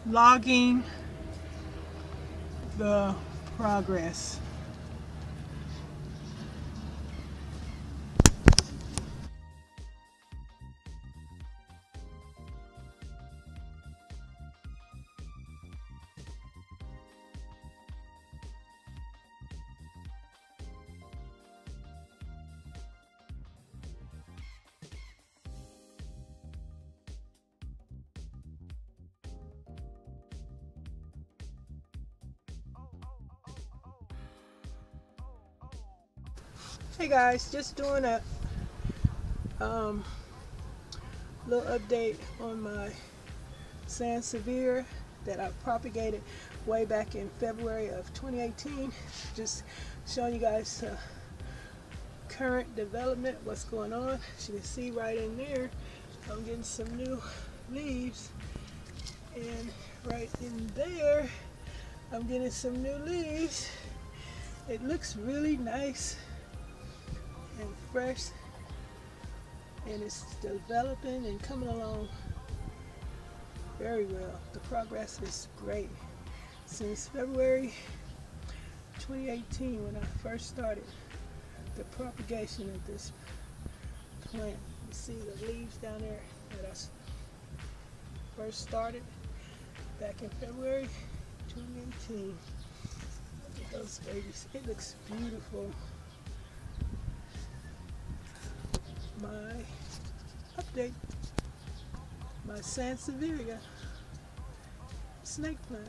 logging the progress. Hey guys, just doing a little update on my Sansevieria that I propagated way back in February of 2018. Just showing you guys current development, what's going on. As you can see right in there, I'm getting some new leaves, and right in there I'm getting some new leaves. It looks really nice and fresh, and it's developing and coming along very well. The progress is great. Since February 2018, when I first started the propagation of this plant, you see the leaves down there that I first started back in February 2018. Look at those babies. It looks beautiful. My update, my Sansevieria snake plant.